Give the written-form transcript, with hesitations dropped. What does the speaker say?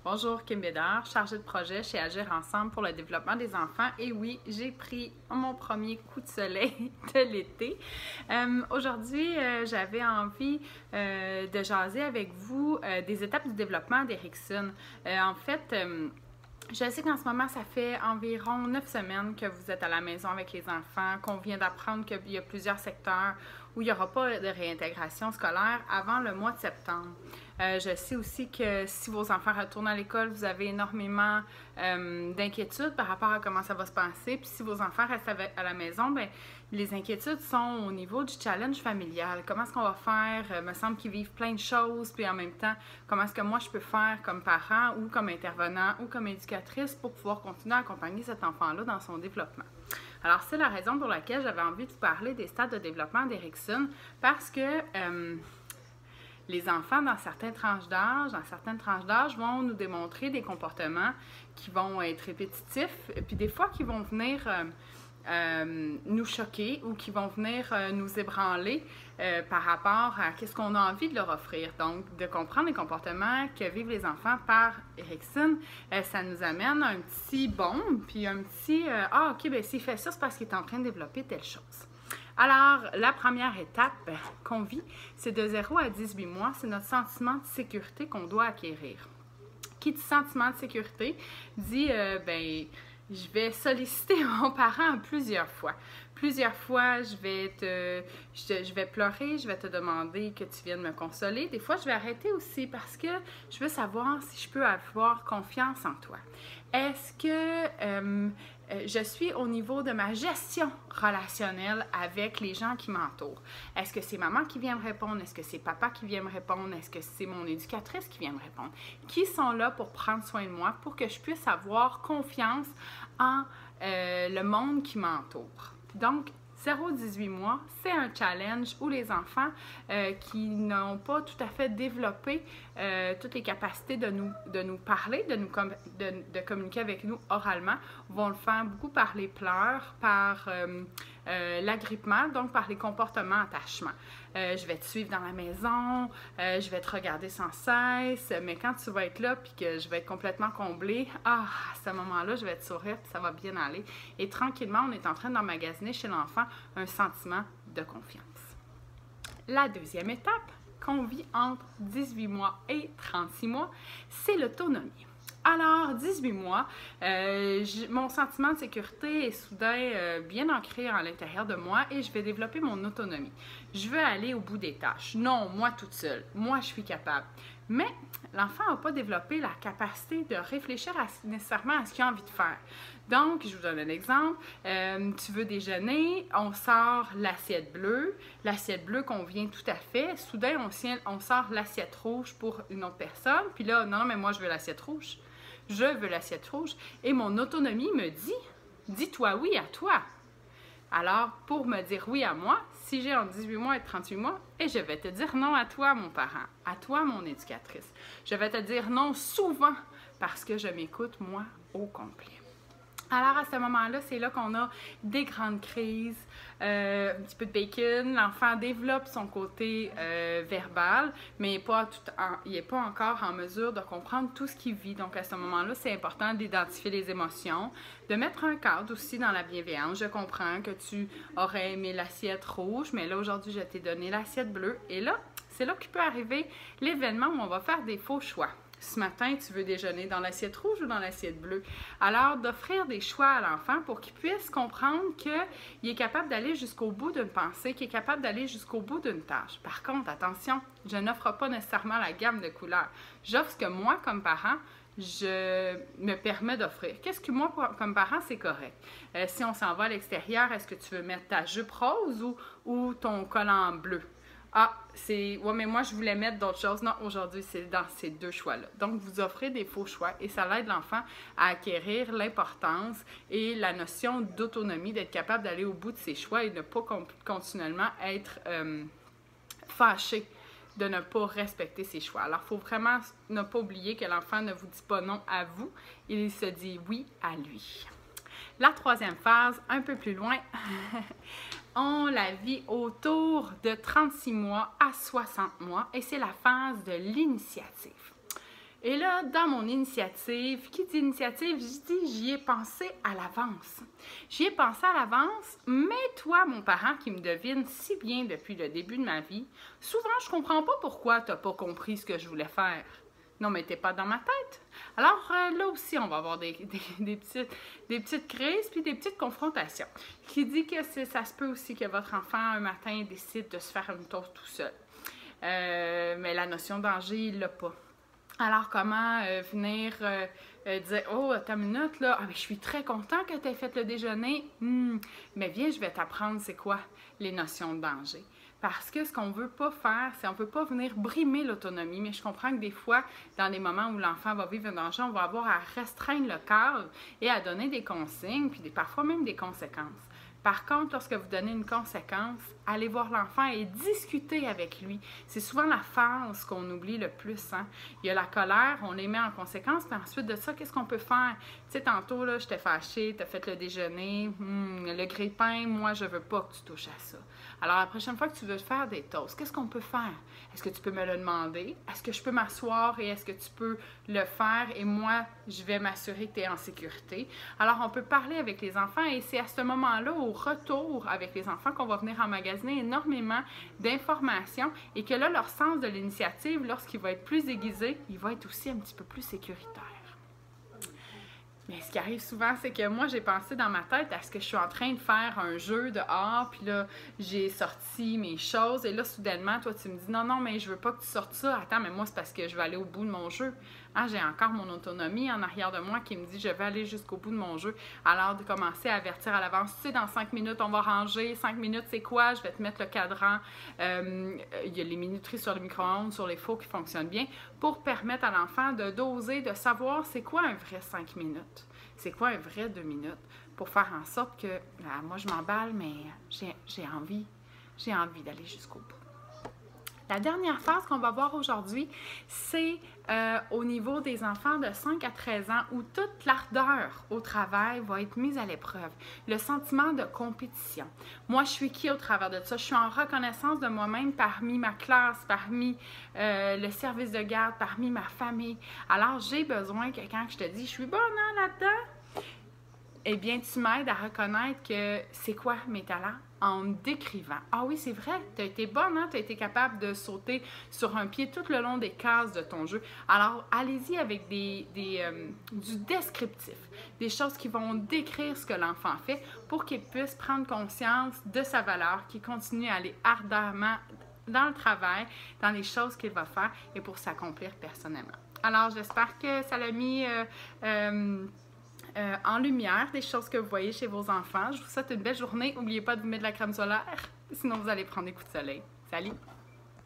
Bonjour, Kim Bédard, chargée de projet chez Agir Ensemble pour le développement des enfants. Et oui, j'ai pris mon premier coup de soleil de l'été. Aujourd'hui, j'avais envie de jaser avec vous des étapes du développement d'Erikson. Je sais qu'en ce moment, ça fait environ 9 semaines que vous êtes à la maison avec les enfants, qu'on vient d'apprendre qu'il y a plusieurs secteurs où il n'y aura pas de réintégration scolaire avant le mois de septembre. Je sais aussi que si vos enfants retournent à l'école, vous avez énormément d'inquiétudes par rapport à comment ça va se passer. Puis si vos enfants restent à la maison, bien, les inquiétudes sont au niveau du challenge familial. Comment est-ce qu'on va faire? Il me semble qu'ils vivent plein de choses. Puis en même temps, comment est-ce que moi je peux faire comme parent ou comme intervenant ou comme éducatrice pour pouvoir continuer à accompagner cet enfant-là dans son développement? Alors, c'est la raison pour laquelle j'avais envie de vous parler des stades de développement d'Erikson parce que les enfants, dans certaines tranches d'âge, vont nous démontrer des comportements qui vont être répétitifs, puis des fois qui vont venir nous choquer ou qui vont venir nous ébranler par rapport à ce qu'on a envie de leur offrir. Donc, de comprendre les comportements que vivent les enfants par Erikson, ça nous amène un petit bon, puis un petit « Ah, OK, bien s'il fait ça, c'est parce qu'il est en train de développer telle chose ». Alors, la première étape qu'on vit, c'est de 0 à 18 mois, c'est notre sentiment de sécurité qu'on doit acquérir. Qui dit sentiment de sécurité dit, je vais solliciter mon parent plusieurs fois. Plusieurs fois, je vais pleurer, je vais te demander que tu viennes me consoler. Des fois, je vais arrêter aussi parce que je veux savoir si je peux avoir confiance en toi. Est-ce que je suis au niveau de ma gestion relationnelle avec les gens qui m'entourent? Est-ce que c'est maman qui vient me répondre? Est-ce que c'est papa qui vient me répondre? Est-ce que c'est mon éducatrice qui vient me répondre? Qui sont là pour prendre soin de moi, pour que je puisse avoir confiance en le monde qui m'entoure? Donc, 0-18 mois, c'est un challenge où les enfants qui n'ont pas tout à fait développé toutes les capacités de nous parler, de communiquer avec nous oralement, vont le faire beaucoup par les pleurs, par l'agrippement, donc par les comportements attachement. Je vais te suivre dans la maison, je vais te regarder sans cesse, mais quand tu vas être là puis que je vais être complètement comblée, à ce moment-là, je vais te sourire puis ça va bien aller. Et tranquillement, on est en train d'emmagasiner chez l'enfant un sentiment de confiance. La deuxième étape qu'on vit entre 18 mois et 36 mois, c'est l'autonomie. Alors, 18 mois, mon sentiment de sécurité est soudain bien ancré à l'intérieur de moi et je vais développer mon autonomie. Je veux aller au bout des tâches. Non, moi toute seule. Moi, je suis capable. Mais l'enfant n'a pas développé la capacité de réfléchir nécessairement à ce qu'il a envie de faire. Donc, je vous donne un exemple. Tu veux déjeuner, on sort l'assiette bleue qu'on vient tout à fait. Soudain, on sort l'assiette rouge pour une autre personne. Puis là, non, mais moi, je veux l'assiette rouge. Je veux l'assiette rouge. Et mon autonomie me dit, dis-toi oui à toi. Alors, pour me dire oui à moi, si j'ai entre 18 mois et 38 mois, et je vais te dire non à toi, mon parent, à toi, mon éducatrice. Je vais te dire non souvent parce que je m'écoute, moi, au complet. Alors, à ce moment-là, c'est là qu'on a des grandes crises, un petit peu de bacon. L'enfant développe son côté verbal, mais il n'est pas encore en mesure de comprendre tout ce qu'il vit. Donc, à ce moment-là, c'est important d'identifier les émotions, de mettre un cadre aussi dans la bienveillance. Je comprends que tu aurais aimé l'assiette rouge, mais là, aujourd'hui, je t'ai donné l'assiette bleue. Et là, c'est là qu'il peut arriver l'événement où on va faire des faux choix. Ce matin, tu veux déjeuner dans l'assiette rouge ou dans l'assiette bleue? Alors, d'offrir des choix à l'enfant pour qu'il puisse comprendre qu'il est capable d'aller jusqu'au bout d'une pensée, qu'il est capable d'aller jusqu'au bout d'une tâche. Par contre, attention, je n'offre pas nécessairement la gamme de couleurs. J'offre ce que moi, comme parent, je me permets d'offrir. Qu'est-ce que moi, comme parent, c'est correct? Si on s'en va à l'extérieur, est-ce que tu veux mettre ta jupe rose ou ton collant bleu? Ah, ouais, mais moi, je voulais mettre d'autres choses. Non, aujourd'hui, c'est dans ces deux choix-là. Donc, vous offrez des faux choix et ça aide l'enfant à acquérir l'importance et la notion d'autonomie, d'être capable d'aller au bout de ses choix et de ne pas continuellement être fâché de ne pas respecter ses choix. Alors, il faut vraiment ne pas oublier que l'enfant ne vous dit pas non à vous, il se dit oui à lui. La troisième phase, un peu plus loin, on la vit autour de 36 mois à 60 mois et c'est la phase de l'initiative. Et là, dans mon initiative, qui dit initiative, je dis j'y ai pensé à l'avance. J'y ai pensé à l'avance, mais toi, mon parent qui me devine si bien depuis le début de ma vie, souvent je comprends pas pourquoi tu n'as pas compris ce que je voulais faire. Non, mais t'es pas dans ma tête. Alors là aussi, on va avoir des petites crises puis des petites confrontations. Qui dit que ça se peut aussi que votre enfant, un matin, décide de se faire une toast tout seul. Mais la notion de danger, il l'a pas. Alors, comment venir dire « Oh, ta minute, là, ah, mais je suis très content que tu aies fait le déjeuner. Mais viens, je vais t'apprendre c'est quoi les notions de danger. » Parce que ce qu'on ne veut pas faire, c'est qu'on ne veut pas venir brimer l'autonomie. Mais je comprends que des fois, dans des moments où l'enfant va vivre un danger, on va avoir à restreindre le cadre et à donner des consignes, puis parfois même des conséquences. Par contre, lorsque vous donnez une conséquence, allez voir l'enfant et discutez avec lui. C'est souvent la phase qu'on oublie le plus. Hein? Il y a la colère, on les met en conséquence, puis ensuite de ça, qu'est-ce qu'on peut faire? Tu sais, tantôt, là, je t'ai fâchée, tu as fait le déjeuner, le grille-pain, moi, je veux pas que tu touches à ça. Alors, la prochaine fois que tu veux faire des toasts, qu'est-ce qu'on peut faire? Est-ce que tu peux me le demander? Est-ce que je peux m'asseoir et est-ce que tu peux le faire? Et moi, je vais m'assurer que tu es en sécurité. Alors, on peut parler avec les enfants et c'est à ce moment-là, au retour avec les enfants, qu'on va venir emmagasiner énormément d'informations et que là, leur sens de l'initiative, lorsqu'il va être plus aiguisé, il va être aussi un petit peu plus sécuritaire. Mais ce qui arrive souvent, c'est que moi, j'ai pensé dans ma tête à ce que je suis en train de faire un jeu dehors, puis là, j'ai sorti mes choses, et là, soudainement, toi, tu me dis « Non, non, mais je veux pas que tu sortes ça. Attends, mais moi, c'est parce que je veux aller au bout de mon jeu. » Hein, j'ai encore mon autonomie en arrière de moi qui me dit « Je vais aller jusqu'au bout de mon jeu. » Alors, de commencer à avertir à l'avance. Tu sais, dans 5 minutes, on va ranger. 5 minutes, c'est quoi? Je vais te mettre le cadran. Il y a les minuteries sur le micro-ondes, sur les fours qui fonctionnent bien pour permettre à l'enfant de doser, de savoir c'est quoi un vrai 5 minutes. C'est quoi un vrai 2 minutes pour faire en sorte que, moi, je m'emballe, mais j'ai envie d'aller jusqu'au bout. La dernière phase qu'on va voir aujourd'hui, c'est au niveau des enfants de 5 à 13 ans où toute l'ardeur au travail va être mise à l'épreuve. Le sentiment de compétition. Moi, je suis qui au travers de ça? Je suis en reconnaissance de moi-même parmi ma classe, parmi le service de garde, parmi ma famille. Alors, j'ai besoin que quand je te dis « je suis bonne hein, là-dedans », eh bien, tu m'aides à reconnaître que c'est quoi mes talents en me décrivant. Ah oui, c'est vrai, tu as été bonne, hein? Tu as été capable de sauter sur un pied tout le long des cases de ton jeu. Alors, allez-y avec du descriptif, des choses qui vont décrire ce que l'enfant fait pour qu'il puisse prendre conscience de sa valeur, qu'il continue à aller ardemment dans le travail, dans les choses qu'il va faire et pour s'accomplir personnellement. Alors, j'espère que ça l'a mis en lumière des choses que vous voyez chez vos enfants. Je vous souhaite une belle journée. N'oubliez pas de vous mettre de la crème solaire, sinon vous allez prendre des coups de soleil. Salut!